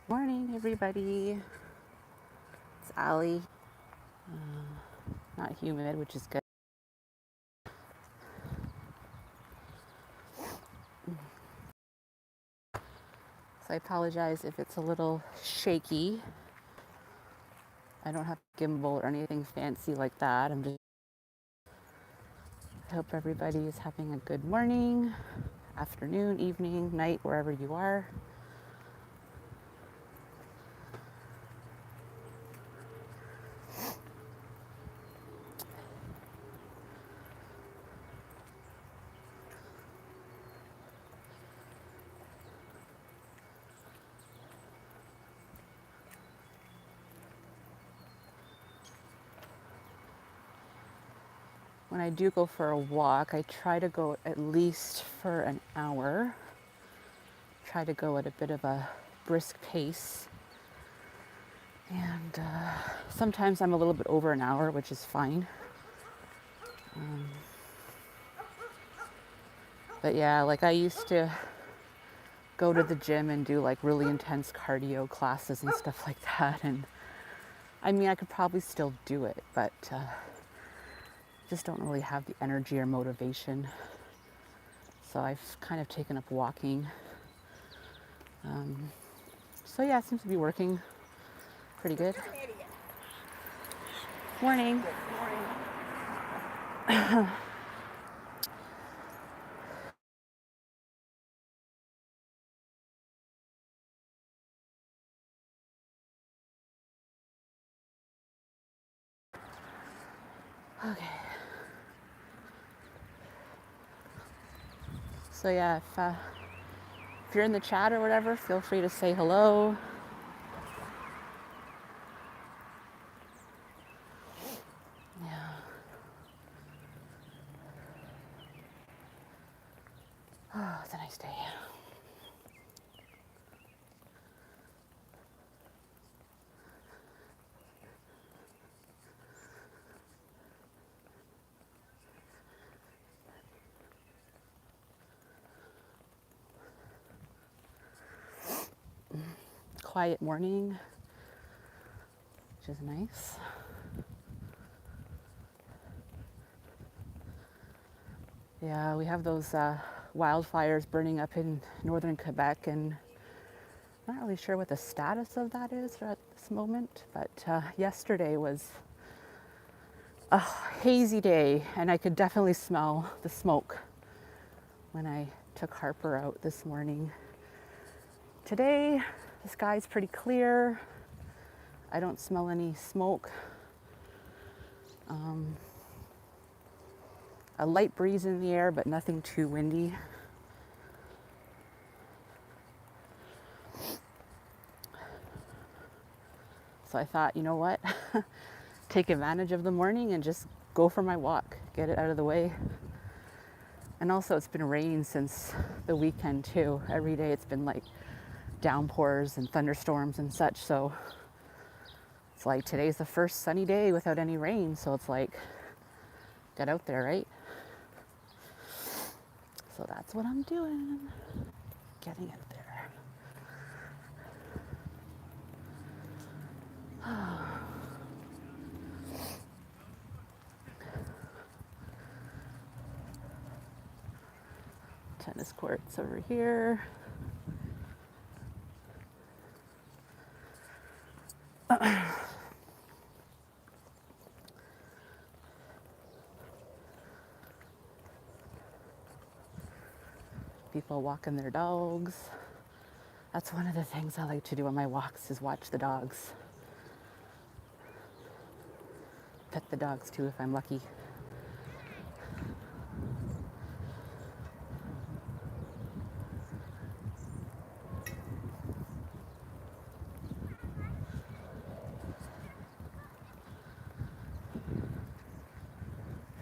Morning, everybody. It's Allie. Not humid, which is good. So I apologize if it's a little shaky. I don't have a gimbal or anything fancy like that. I hope everybody is having a good morning, afternoon, evening, night, wherever you are. When I do go for a walk, I try to go at least for an hour. Try to go at a bit of a brisk pace. And sometimes I'm a little bit over an hour, which is fine. But yeah, like I used to go to the gym and do like really intense cardio classes and stuff like that. And I mean, I could probably still do it, but just don't really have the energy or motivation. So I've kind of taken up walking. So yeah, it seems to be working pretty good. Morning. Okay. So yeah, if you're in the chat or whatever, feel free to say hello. Yeah. Oh, it's a nice day. Quiet morning, which is nice. Yeah, we have those wildfires burning up in northern Quebec, and I'm not really sure what the status of that is at this moment, but yesterday was a hazy day, and I could definitely smell the smoke when I took Harper out this morning. Today, the sky's pretty clear. I don't smell any smoke. A light breeze in the air, but nothing too windy. So I thought, you know what? Take advantage of the morning and just go for my walk, get it out of the way. And also, it's been raining since the weekend too. Every day it's been like downpours and thunderstorms and such. So it's like today's the first sunny day without any rain. So it's like, get out there, right? So that's what I'm doing, getting out there. Tennis courts over here. People walking their dogs. That's one of the things I like to do on my walks is watch the dogs. Pet the dogs too if I'm lucky.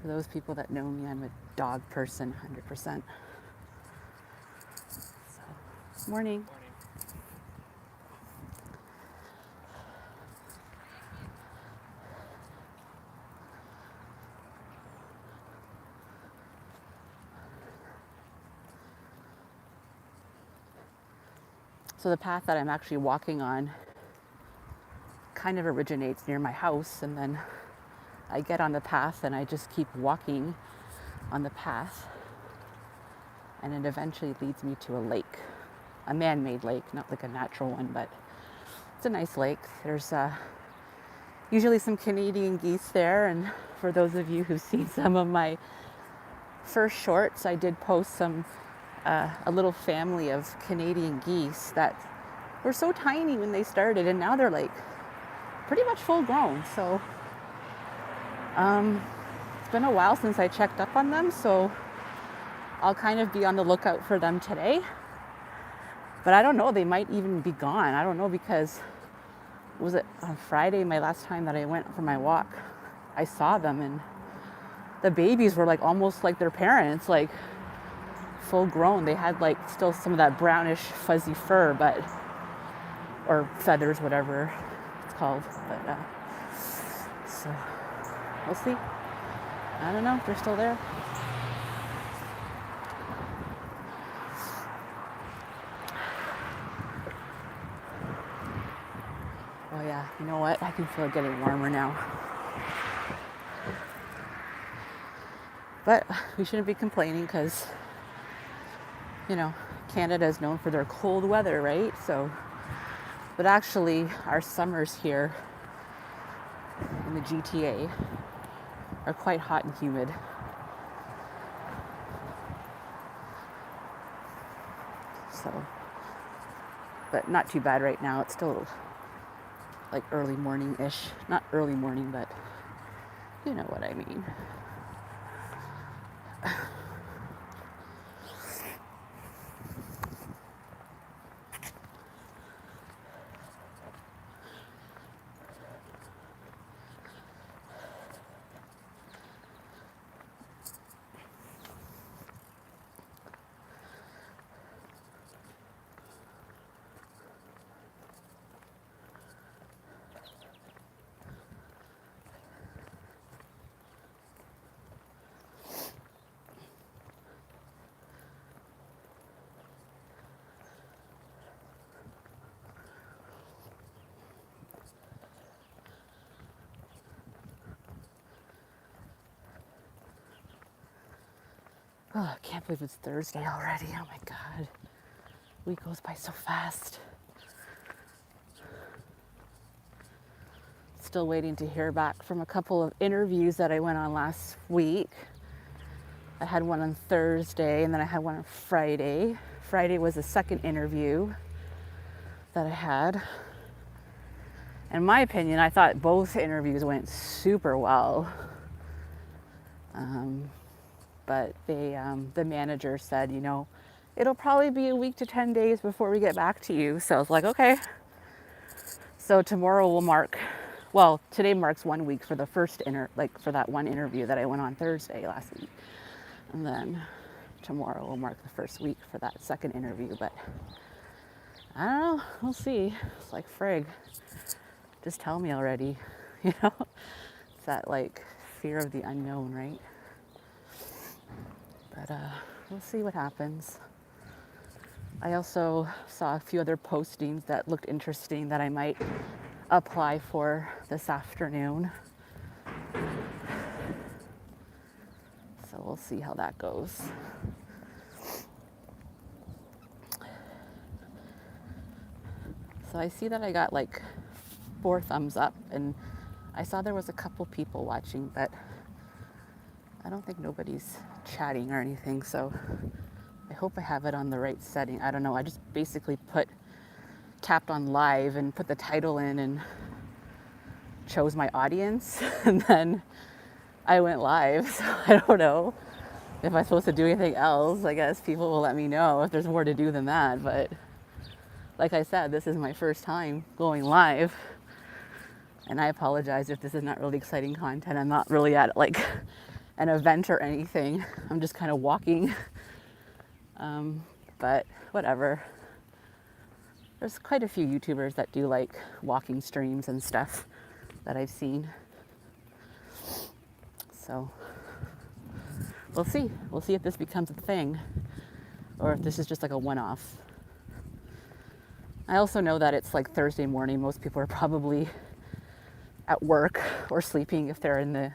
For those people that know me, I'm a dog person, 100%. So, morning. So the path that I'm actually walking on kind of originates near my house, and then I get on the path and I just keep walking on the path, and it eventually leads me to a lake, a man-made lake, not like a natural one, but it's a nice lake. There's usually some Canadian geese there, and for those of you who've seen some of my first shorts, I did post a little family of Canadian geese that were so tiny when they started, and now they're like pretty much full grown. So it's been a while since I checked up on them, so I'll kind of be on the lookout for them today. But I don't know, they might even be gone. I don't know, because was it on Friday, my last time that I went for my walk, I saw them, and the babies were like almost like their parents, like full grown. They had like still some of that brownish fuzzy fur, but, or feathers, whatever it's called. But so we'll see. I don't know if they're still there. Oh yeah, you know what? I can feel it getting warmer now. But we shouldn't be complaining, because, you know, Canada is known for their cold weather, right? So, but actually our summers here in the GTA are quite hot and humid. So, but not too bad right now. It's still like early morning-ish. Not early morning, but you know what I mean. Oh, I can't believe it's Thursday already. Oh my God. Week goes by so fast. Still waiting to hear back from a couple of interviews that I went on last week. I had one on Thursday, and then I had one on Friday. Friday was the second interview that I had. In my opinion, I thought both interviews went super well. But the manager said, you know, it'll probably be a week to 10 days before we get back to you. So I was like, okay. So tomorrow will mark, well, today marks 1 week for the first for that one interview that I went on Thursday last week. And then tomorrow will mark the first week for that second interview. But I don't know, we'll see. It's like, frig, just tell me already, you know? It's that like fear of the unknown, right? But we'll see what happens. I also saw a few other postings that looked interesting that I might apply for this afternoon. So we'll see how that goes. So I see that I got like 4 thumbs up, and I saw there was a couple people watching, but I don't think nobody's chatting or anything, so I hope I have it on the right setting. I don't know, I just basically tapped on live and put the title in and chose my audience, and then I went live. So I don't know if I'm supposed to do anything else. I guess people will let me know if there's more to do than that, but like I said, this is my first time going live, and I apologize if this is not really exciting content. I'm not really at like an event or anything. I'm just kind of walking, but whatever. There's quite a few YouTubers that do like walking streams and stuff that I've seen. So we'll see. We'll see if this becomes a thing or if this is just like a one-off. I also know that it's like Thursday morning. Most people are probably at work or sleeping if they're in the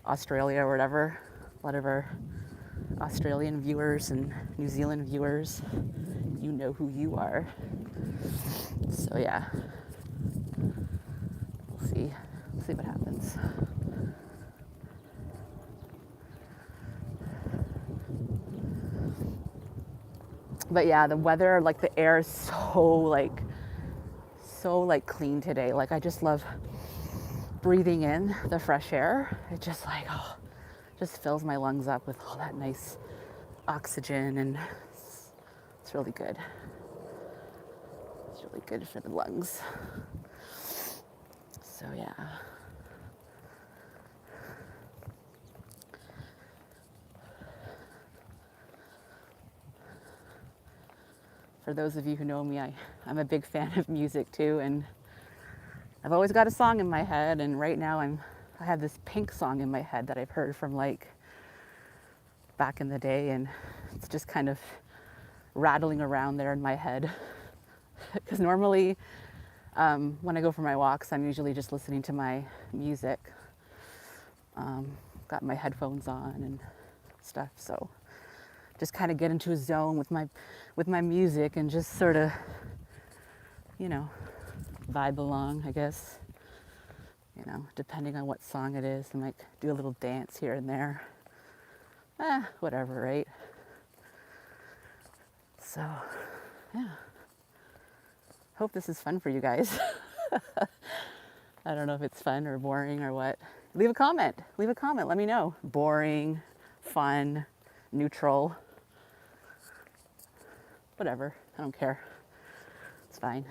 Australia or whatever. A lot of our Australian viewers and New Zealand viewers, you know who you are. So yeah, we'll see. We'll see what happens. But yeah, the weather, like the air is so like clean today. Like I just love breathing in the fresh air. It just like, oh, just fills my lungs up with all that nice oxygen, and it's really good. It's really good for the lungs. So yeah. For those of you who know me, I'm a big fan of music too, and I've always got a song in my head, and right now I have this Pink song in my head that I've heard from like back in the day, and it's just kind of rattling around there in my head. Because normally when I go for my walks, I'm usually just listening to my music. Got my headphones on and stuff, so just kind of get into a zone with my music and just sort of, you know, vibe along, I guess. You know, depending on what song it is, I might do a little dance here and there. Whatever, right? So, yeah. Hope this is fun for you guys. I don't know if it's fun or boring or what. Leave a comment. Leave a comment. Let me know. Boring, fun, neutral. Whatever. I don't care. It's fine.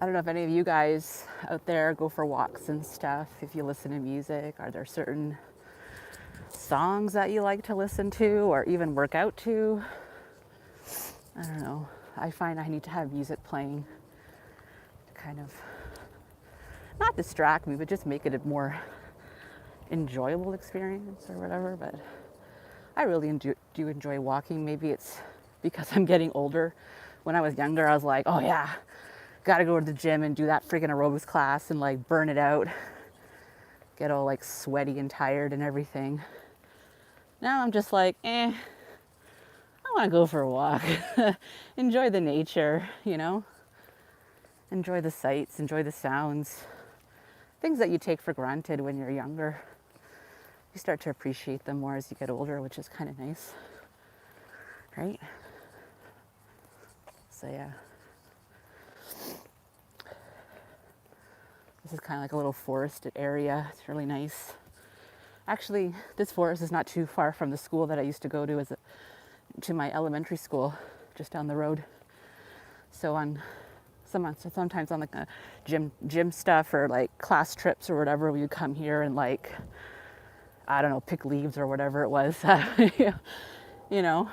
I don't know if any of you guys out there go for walks and stuff, if you listen to music. Are there certain songs that you like to listen to or even work out to? I don't know. I find I need to have music playing to kind of not distract me, but just make it a more enjoyable experience or whatever. But I really do enjoy walking. Maybe it's because I'm getting older. When I was younger, I was like, oh yeah, gotta go to the gym and do that freaking aerobics class and like burn it out, get all like sweaty and tired and everything. Now I'm just like, I want to go for a walk. Enjoy the nature, you know, enjoy the sights, enjoy the sounds, things that you take for granted when you're younger. You start to appreciate them more as you get older, which is kind of nice, right? So yeah. This is kind of like a little forested area. It's really nice. Actually, this forest is not too far from the school that I used to go to to my elementary school, just down the road. So sometimes on like a gym stuff or like class trips or whatever, we would come here and like, I don't know, pick leaves or whatever it was, you know,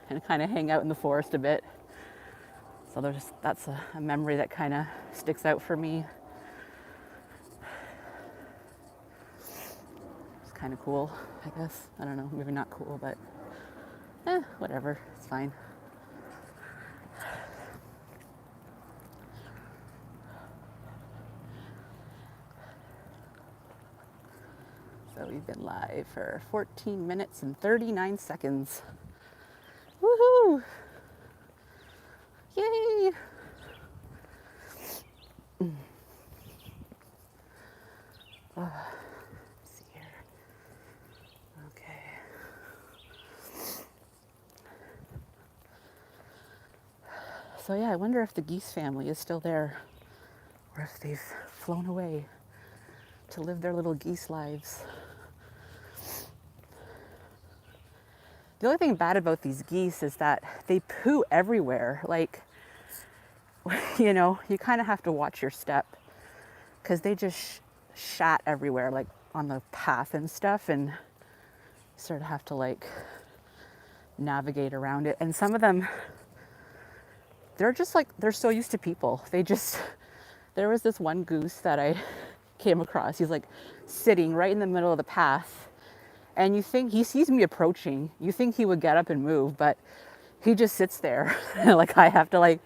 and kind of hang out in the forest a bit. So that's a memory that kind of sticks out for me. It's kind of cool, I guess. I don't know, maybe not cool, but whatever, it's fine. So we've been live for 14 minutes and 39 seconds. Woohoo! Yay! Let's see here. Okay. So yeah, I wonder if the geese family is still there, or if they've flown away to live their little geese lives. The only thing bad about these geese is that they poo everywhere. Like, you know, you kind of have to watch your step because they just shat everywhere, like on the path and stuff, and you sort of have to like navigate around it. And some of them they're just like, they're so used to people. There was this one goose that I came across. He's like sitting right in the middle of the path. And you think he sees me approaching, you think he would get up and move, but he just sits there. Like I have to like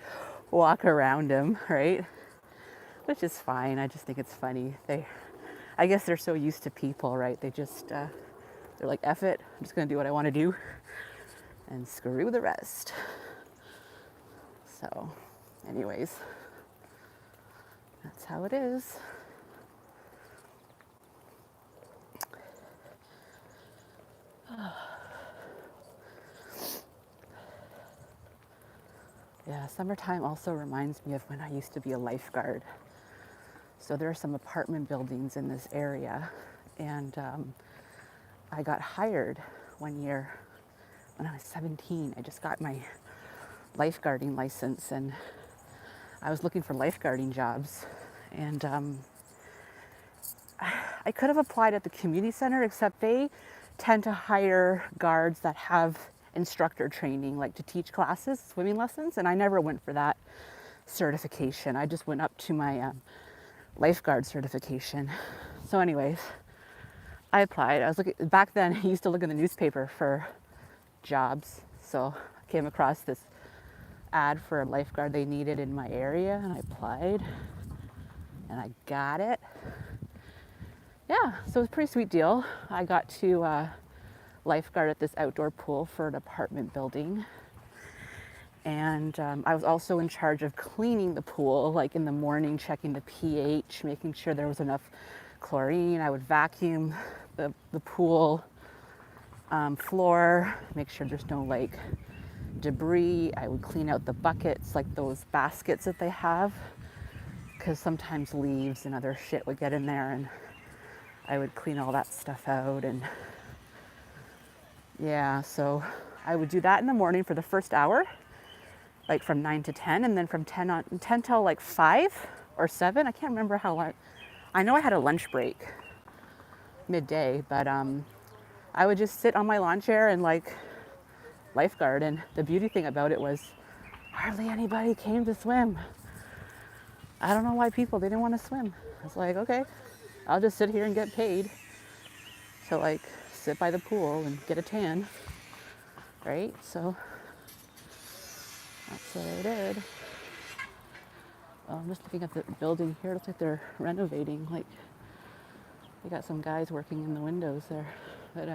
walk around him, right? Which is fine. I just think it's funny. I guess they're so used to people, right? They're like, F it, I'm just gonna do what I wanna do and screw the rest. So, anyways, that's how it is. Yeah, summertime also reminds me of when I used to be a lifeguard. So there are some apartment buildings in this area, and I got hired one year when I was 17. I just got my lifeguarding license, and I was looking for lifeguarding jobs. And I could have applied at the community center, except they tend to hire guards that have instructor training, like to teach classes, swimming lessons, and I never went for that certification. I just went up to my lifeguard certification. So anyways, I applied. I was looking, back then I used to look in the newspaper for jobs, so I came across this ad for a lifeguard they needed in my area, and I applied and I got it. Yeah, so it was a pretty sweet deal. I got to lifeguard at this outdoor pool for an apartment building. And I was also in charge of cleaning the pool, like in the morning, checking the pH, making sure there was enough chlorine. I would vacuum the pool floor, make sure there's no like debris. I would clean out the buckets, like those baskets that they have, because sometimes leaves and other shit would get in there, and I would clean all that stuff out. And yeah, so I would do that in the morning for the first hour, like from 9 to 10, and then from 10 till like 5 or 7. I can't remember how long. I know I had a lunch break midday, but I would just sit on my lawn chair and like lifeguard. And the beauty thing about it was hardly anybody came to swim. I don't know why they didn't want to swim. I was like, okay, I'll just sit here and get paid to like sit by the pool and get a tan, right? So that's what I did. I'm just looking at the building here. It looks like they're renovating. Like they got some guys working in the windows there. But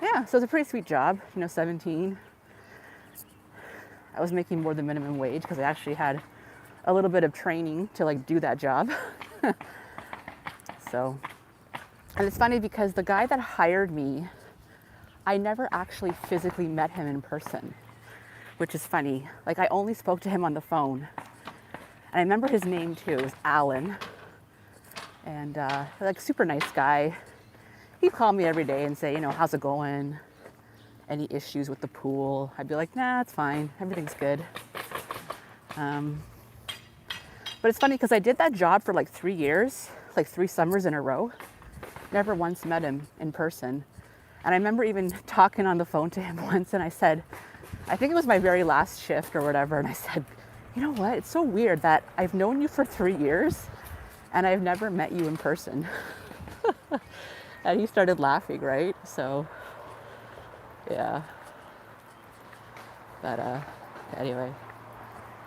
yeah, so it's a pretty sweet job. 17. I was making more than minimum wage because I actually had a little bit of training to like do that job. So, and it's funny because the guy that hired me, I never actually physically met him in person, which is funny. Like I only spoke to him on the phone. And I remember his name too, it was Alan. And like super nice guy. He'd call me every day and say, how's it going? Any issues with the pool? I'd be like, nah, it's fine. Everything's good. But it's funny because I did that job for like 3 years, like 3 summers in a row. Never once met him in person. And I remember even talking on the phone to him once, and I said, I think it was my very last shift or whatever, and I said, you know what? It's so weird that I've known you for 3 years and I've never met you in person. And he started laughing, right? So, yeah. But anyway,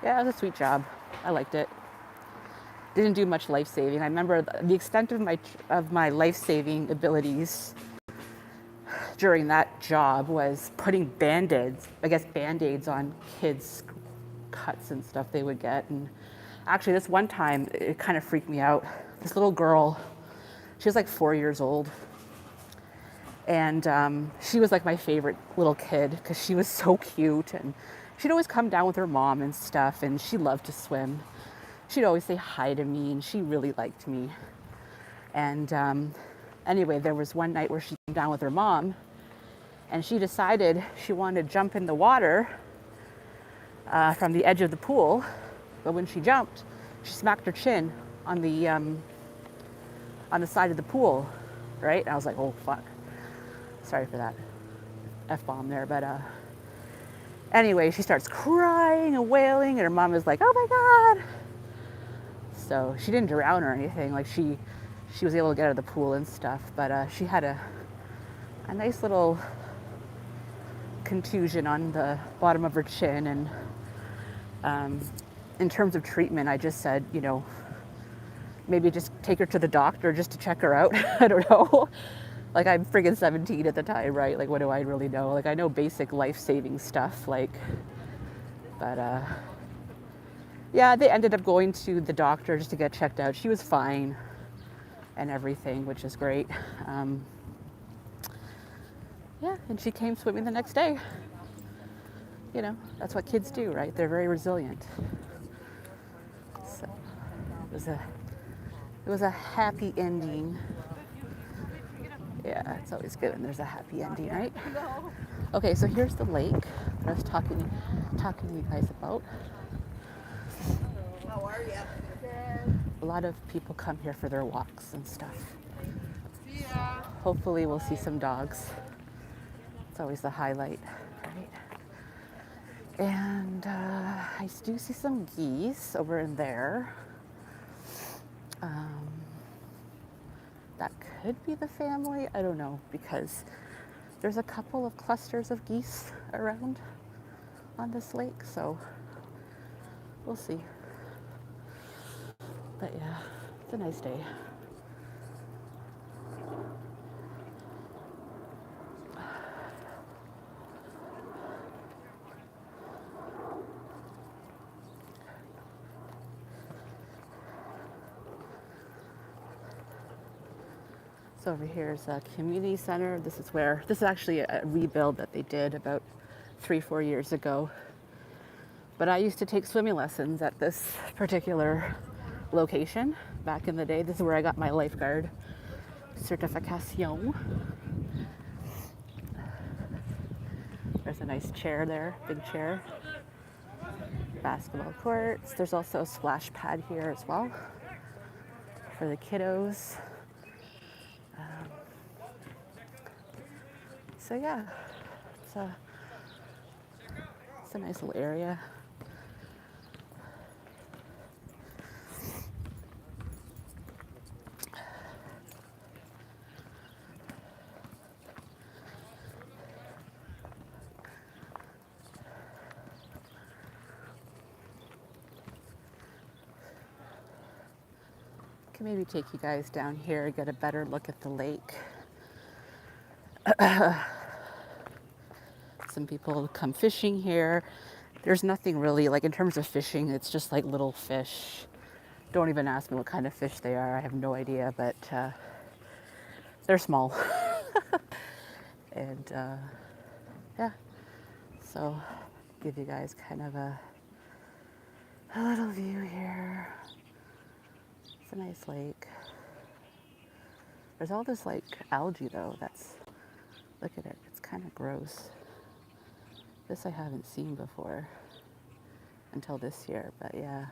yeah, it was a sweet job. I liked it. Didn't do much life saving. I remember the extent of my life saving abilities during that job was putting band-aids on kids' cuts and stuff they would get. And actually this one time it kind of freaked me out. This little girl, she was like 4 years old, and she was like my favorite little kid because she was so cute, and she'd always come down with her mom and stuff, and she loved to swim. She'd always say hi to me, and she really liked me. And anyway, there was one night where she came down with her mom, and she decided she wanted to jump in the water from the edge of the pool. But when she jumped, she smacked her chin on the side of the pool, right? And I was like, oh fuck. Sorry for that F-bomb there, but Anyway, she starts crying and wailing, and her mom is like, "Oh my God!" So she didn't drown or anything. Like she was able to get out of the pool and stuff, but she had a nice little contusion on the bottom of her chin. And in terms of treatment, I just said, maybe just take her to the doctor just to check her out. I don't know. Like, I'm friggin' 17 at the time, right? Like, what do I really know? Like, I know basic life-saving stuff, but yeah, they ended up going to the doctor just to get checked out. She was fine and everything, which is great. Yeah, and she came swimming the next day. That's what kids do, right? They're very resilient. So it was a happy ending. Yeah, it's always good when there's a happy ending, right? Okay, so here's the lake that I was talking to you guys about. How are you? A lot of people come here for their walks and stuff. See ya. Hopefully we'll see some dogs. It's always the highlight, right? And I do see some geese over in there. That could be the family. I don't know, because there's a couple of clusters of geese around on this lake, so we'll see. But yeah, it's a nice day. So over here is a community center. This is actually a rebuild that they did about 3-4 years ago. But I used to take swimming lessons at this particular location back in the day. This is where I got my lifeguard certification. There's a nice chair there, big chair. Basketball courts. There's also a splash pad here as well for the kiddos. So yeah, it's a nice little area. Can maybe take you guys down here, get a better look at the lake. Some people come fishing here. There's nothing really, like in terms of fishing, it's just like little fish. Don't even ask me what kind of fish they are. I have no idea, but they're small. And yeah, so give you guys kind of a little view here. It's a nice lake. There's all this like algae though. Look at it. It's kind of gross. This I haven't seen before until this year, but yeah.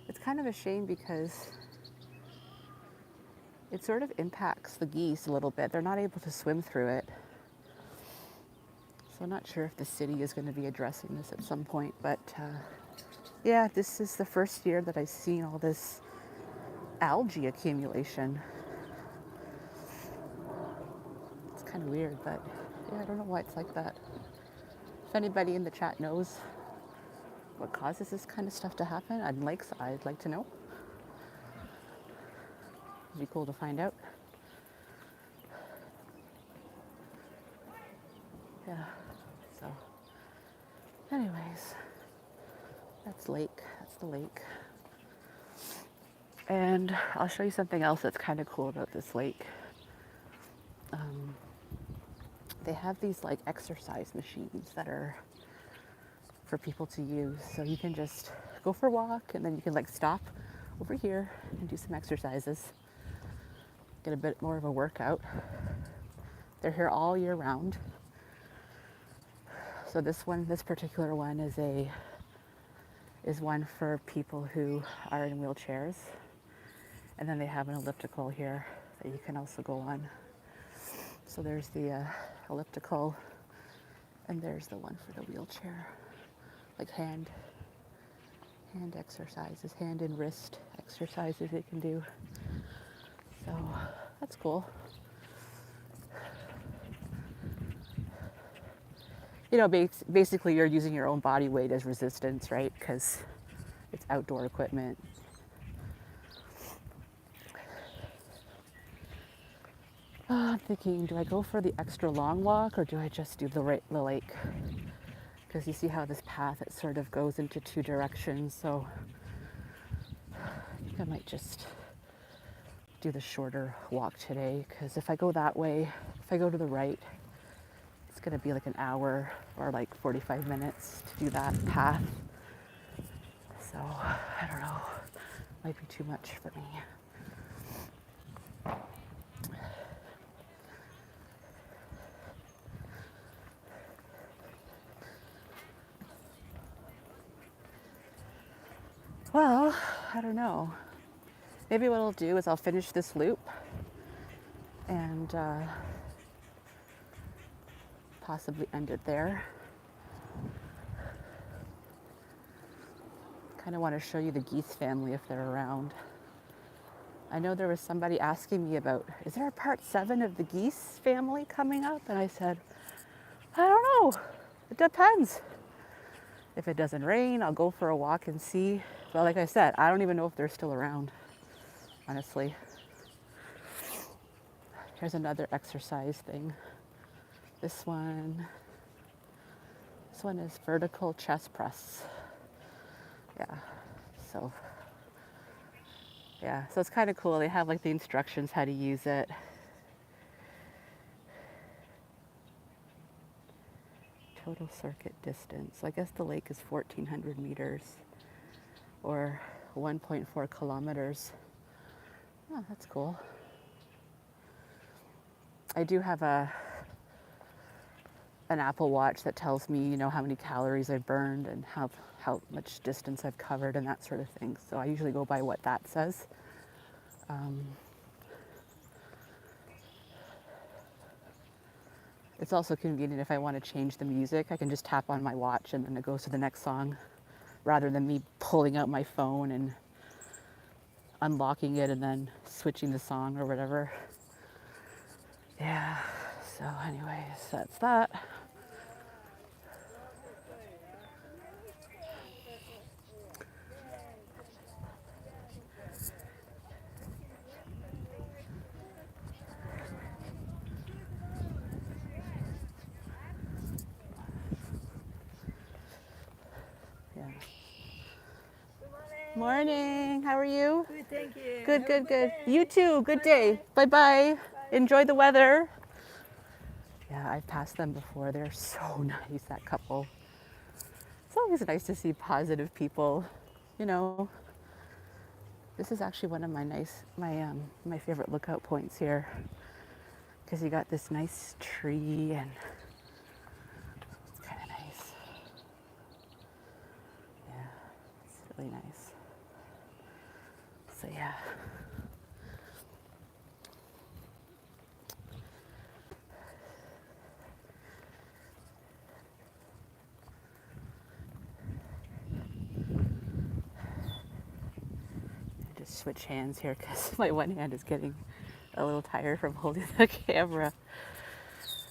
It's kind of a shame because it sort of impacts the geese a little bit. They're not able to swim through it. So I'm not sure if the city is going to be addressing this at some point, but yeah, this is the first year that I've seen all this algae accumulation. It's kind of weird, but yeah, I don't know why it's like that. If anybody in the chat knows what causes this kind of stuff to happen, I'd like to know. It'd be cool to find out. Yeah, so anyways, that's the lake. And I'll show you something else that's kind of cool about this lake. They have these like exercise machines that are for people to use. So you can just go for a walk and then you can like stop over here and do some exercises. Get a bit more of a workout. They're here all year round. So this particular one is one for people who are in wheelchairs. And then they have an elliptical here that you can also go on. So there's the elliptical, And there's the one for the wheelchair, like hand exercises, hand and wrist exercises they can do. So that's cool. You know, basically you're using your own body weight as resistance, right? Because it's outdoor equipment. I'm thinking, do I go for the extra long walk or do I just do the lake? Because you see how this path, it sort of goes into two directions. So I think I might just do the shorter walk today. Because if I go that way, if I go to the right, it's going to be like an hour or like 45 minutes to do that path. So I don't know, might be too much for me. Well, I don't know. Maybe what I'll do is I'll finish this loop and possibly end it there. Kind of want to show you the geese family if they're around. I know there was somebody asking me about, is there a part 7 of the geese family coming up? And I said, I don't know. It depends. If it doesn't rain, I'll go for a walk and see. But like I said, I don't even know if they're still around, honestly. Here's another exercise thing. This one is vertical chest press. So it's kind of cool. They have like the instructions how to use it. Total circuit distance. I guess the lake is 1,400 meters or 1.4 kilometers. Oh, that's cool. I do have an Apple Watch that tells me, you know, how many calories I've burned and how much distance I've covered and that sort of thing. So I usually go by what that says. It's also convenient if I want to change the music. I can just tap on my watch and then it goes to the next song rather than me pulling out my phone and unlocking it and then switching the song or whatever. Yeah, so anyways, that's that. Yeah. Morning. How are you? Good, thank you. Good, Have a good, good. day. You too. Good day. Bye-bye. Enjoy the weather. Yeah, I've passed them before. They're so nice, that couple. It's always nice to see positive people. You know, this is actually one of my favorite lookout points here because you got this nice tree and it's kind of nice. Yeah, it's really nice. So yeah. Just switch hands here because my one hand is getting a little tired from holding the camera.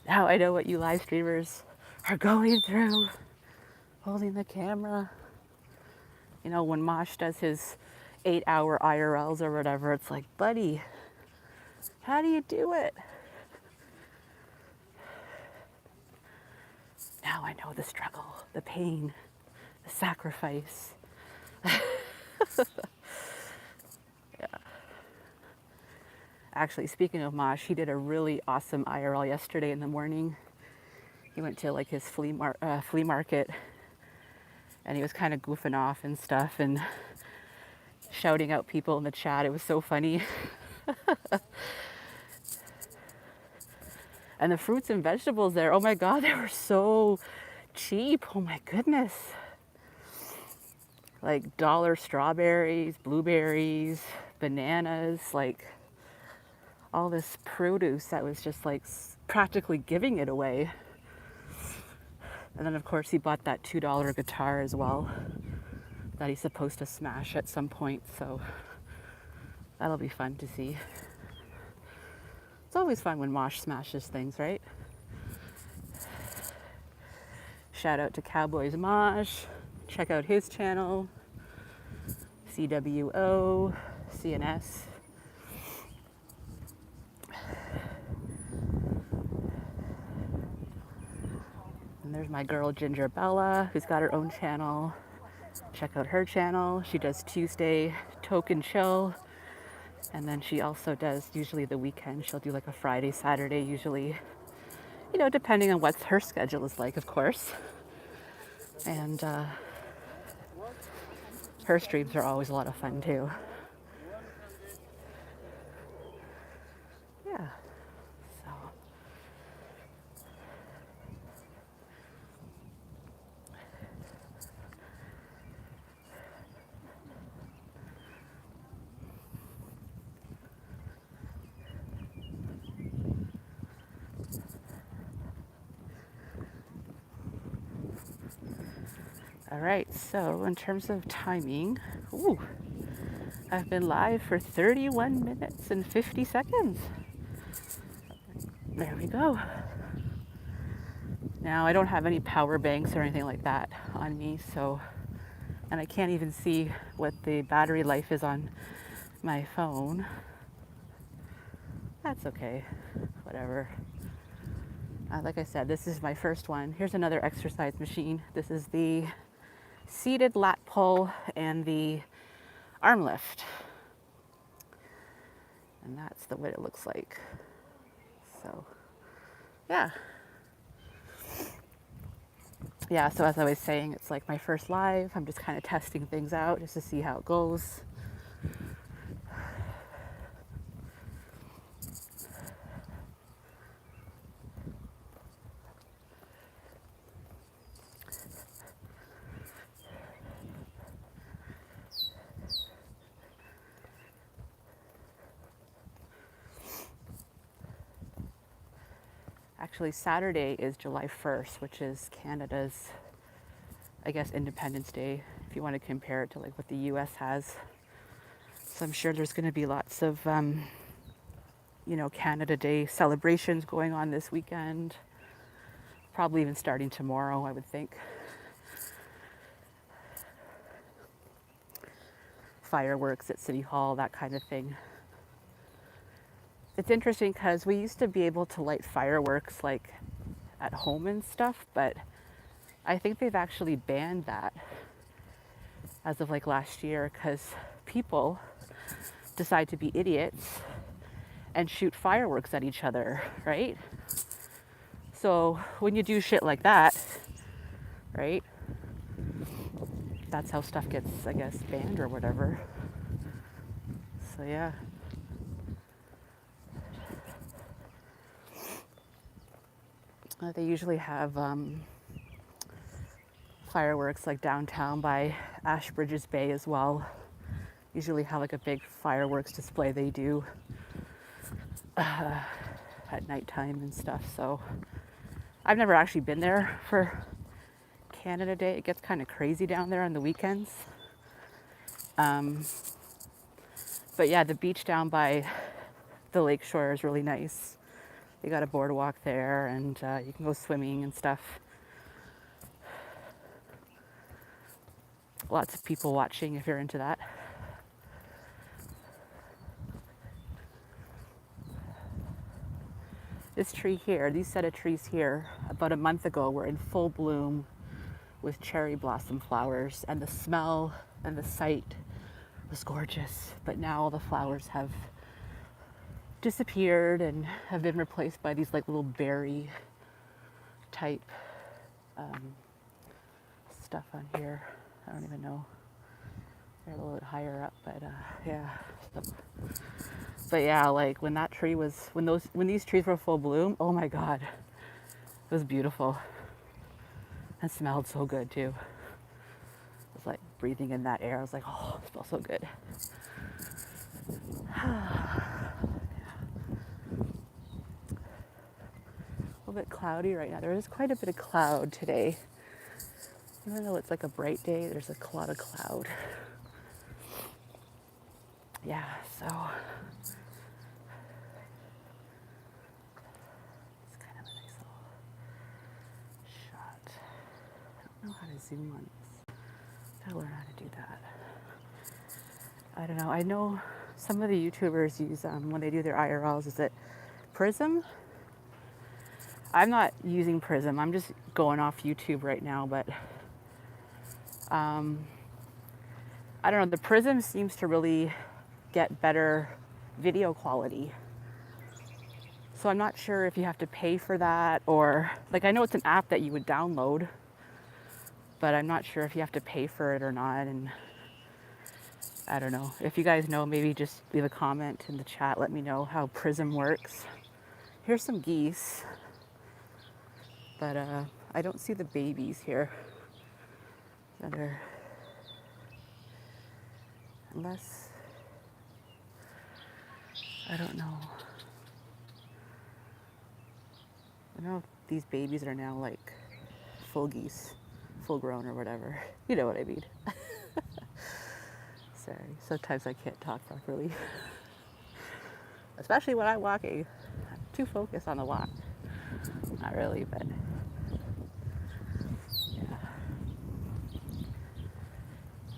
Now I know what you live streamers are going through, holding the camera. You know, when Mosh does his 8-hour IRLs or whatever, it's like, buddy, how do you do it? Now I know the struggle, the pain, the sacrifice. Yeah. Actually, speaking of Mosh, he did a really awesome IRL yesterday in the morning. He went to like his flea market and he was kind of goofing off and stuff and shouting out people in the chat. It was so funny. And the fruits and vegetables there, oh my God, they were so cheap. Oh my goodness. Like dollar strawberries, blueberries, bananas, like all this produce that was just like practically giving it away. And then of course he bought that $2 guitar as well that he's supposed to smash at some point, so that'll be fun to see. It's always fun when Mosh smashes things, right? Shout out to Cowboys Mosh. Check out his channel, CWO, CNS. And there's my girl Ginger Bella, who's got her own channel. Check out her channel. She does Tuesday Token Chill. And then she also does usually the weekend. She'll do like a Friday, Saturday, usually, you know, depending on what her schedule is like, of course. And her streams are always a lot of fun too. Yeah. So. All right, so in terms of timing, ooh, I've been live for 31 minutes and 50 seconds. There we go. Now, I don't have any power banks or anything like that on me, so, and I can't even see what the battery life is on my phone. That's okay, whatever. Like I said, this is my first one. Here's another exercise machine. This is the seated lat pull and the arm lift. And that's the way it looks like. So, yeah. Yeah, so as I was saying, it's like my first live. I'm just kind of testing things out just to see how it goes. Actually, Saturday is July 1st, which is Canada's, I guess, Independence Day, if you want to compare it to like what the US has. So I'm sure there's going to be lots of, you know, Canada Day celebrations going on this weekend. Probably even starting tomorrow, I would think. Fireworks at City Hall, that kind of thing. It's interesting because we used to be able to light fireworks like at home and stuff, but I think they've actually banned that as of like last year because people decide to be idiots and shoot fireworks at each other, right? So when you do shit like that, right, that's how stuff gets, I guess, banned or whatever. So yeah. They usually have fireworks like downtown by Ashbridges Bay as well. Usually have like a big fireworks display they do at nighttime and stuff. So I've never actually been there for Canada Day. It gets kind of crazy down there on the weekends. But yeah, the beach down by the lakeshore is really nice. They got a boardwalk there and you can go swimming and stuff. Lots of people watching if you're into that. This tree here, these set of trees here, about a month ago were in full bloom with cherry blossom flowers, and the smell and the sight was gorgeous. But now all the flowers have disappeared and have been replaced by these like little berry type stuff on here. I don't even know. They're a little bit higher up, but yeah. But yeah, like when that tree was, when these trees were full bloom, oh my God, it was beautiful. And smelled so good too. It was like breathing in that air. I was like, oh, it smells so good. A little bit cloudy right now. There is quite a bit of cloud today. Even though it's like a bright day, there's a lot of cloud. Yeah, so it's kind of a nice little shot. I don't know how to zoom on this. Gotta learn how to do that. I don't know. I know some of the YouTubers use when they do their IRLs, is it Prism? I'm not using Prism. I'm just going off YouTube right now, but I don't know. The Prism seems to really get better video quality. So I'm not sure if you have to pay for that, or like I know it's an app that you would download, but I'm not sure if you have to pay for it or not. And I don't know. If you guys know, maybe just leave a comment in the chat. Let me know how Prism works. Here's some geese, but I don't see the babies here. Unless, I don't know. I don't know if these babies are now like full geese, full grown or whatever. You know what I mean. Sorry, sometimes I can't talk properly. Especially when I'm walking. I'm too focused on the walk. Not really, but yeah.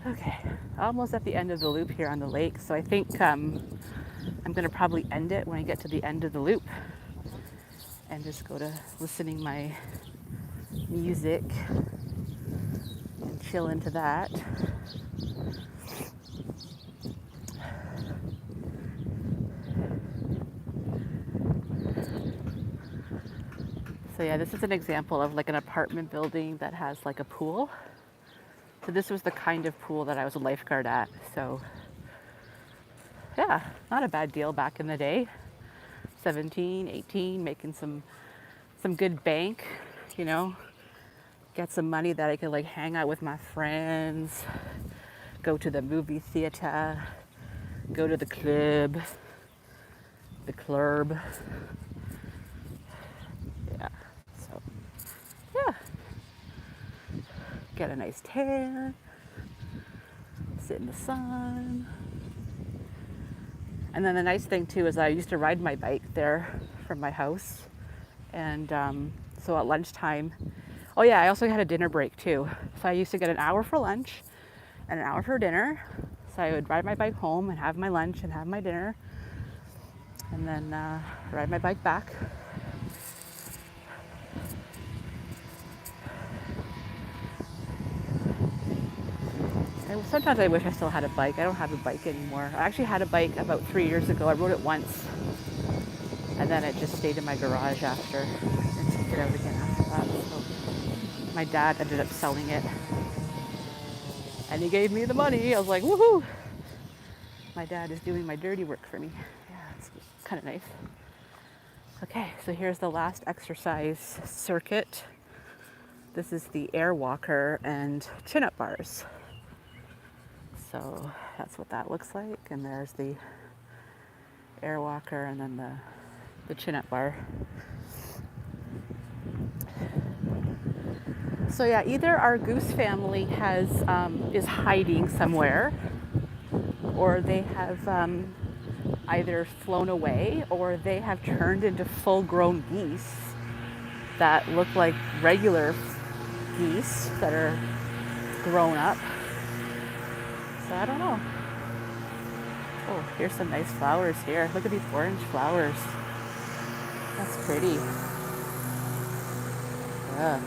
Okay, almost at the end of the loop here on the lake. So I think I'm gonna probably end it when I get to the end of the loop and just go to listening my music and chill into that. So yeah, this is an example of like an apartment building that has like a pool. So this was the kind of pool that I was a lifeguard at. So yeah, not a bad deal back in the day. 17, 18, making some good bank, you know, get some money that I could like hang out with my friends, go to the movie theater, go to the club. Yeah, so yeah, get a nice tan, sit in the sun. And then the nice thing too is I used to ride my bike there from my house. And so at lunchtime, oh yeah, I also had a dinner break too. So I used to get an hour for lunch and an hour for dinner. So I would ride my bike home and have my lunch and have my dinner. And then ride my bike back. And sometimes I wish I still had a bike. I don't have a bike anymore. I actually had a bike about 3 years ago. I rode it once. And then it just stayed in my garage after and took it out again after that. So my dad ended up selling it. And he gave me the money. I was like, woohoo! My dad is doing my dirty work for me. Yeah, it's kind of nice. Okay, so here's the last exercise circuit. This is the air walker and chin-up bars. So that's what that looks like. And there's the air walker and then the chin-up bar. So yeah, either our goose family is hiding somewhere, or they have either flown away, or they have turned into full-grown geese that look like regular geese that are grown up. So I don't know. Oh, here's some nice flowers here. Look at these orange flowers. That's pretty. Yeah.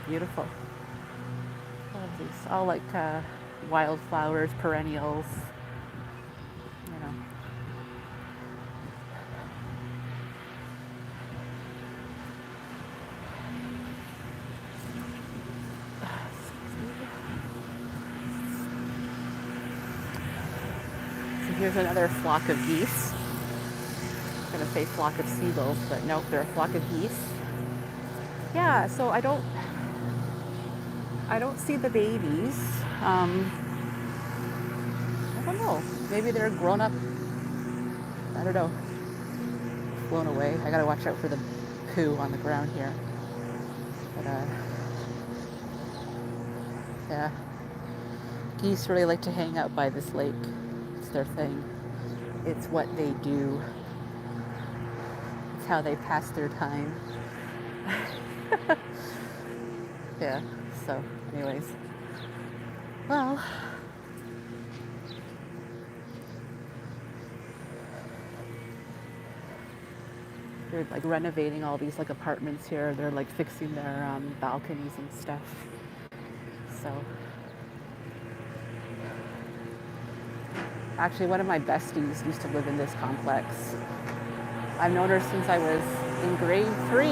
Beautiful. Love these. All like wildflowers, perennials. You know. So here's another flock of geese. I'm gonna say flock of seagulls, but no, they're a flock of geese. Yeah, so I don't see the babies. I don't know. Maybe they're grown up. I don't know. Blown away. I gotta watch out for the poo on the ground here. But yeah, geese really like to hang out by this lake. It's their thing. It's what they do. It's how they pass their time. Yeah, so anyways. Well, they're like renovating all these like apartments here. They're like fixing their balconies and stuff. So actually one of my besties used to live in this complex. I've known her since I was in grade 3.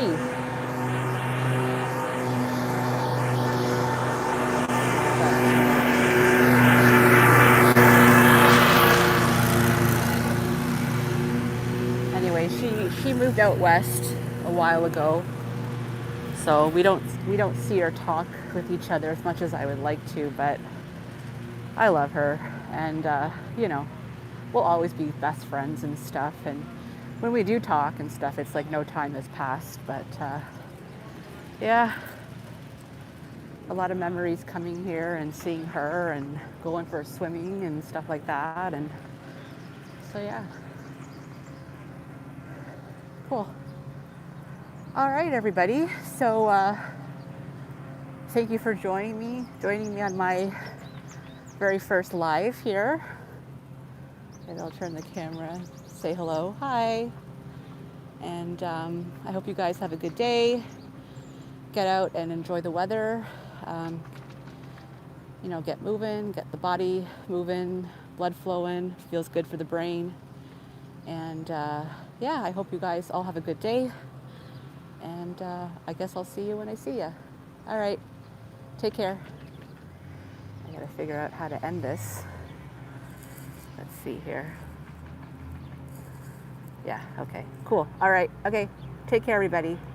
Anyway, she moved out west a while ago, so we don't see or talk with each other as much as I would like to, but I love her, and you know, we'll always be best friends and stuff. And when we do talk and stuff, it's like no time has passed. But yeah, a lot of memories coming here and seeing her and going for swimming and stuff like that. And so yeah, cool. All right, everybody. So thank you for joining me on my very first live here. Maybe I'll turn the camera, say hello, hi. And I hope you guys have a good day. Get out and enjoy the weather. You know, get moving, get the body moving, blood flowing, feels good for the brain. And yeah, I hope you guys all have a good day. And I guess I'll see you when I see you. All right, take care. I gotta figure out how to end this. Let's see here. Yeah, okay, cool. All right, okay, take care, everybody.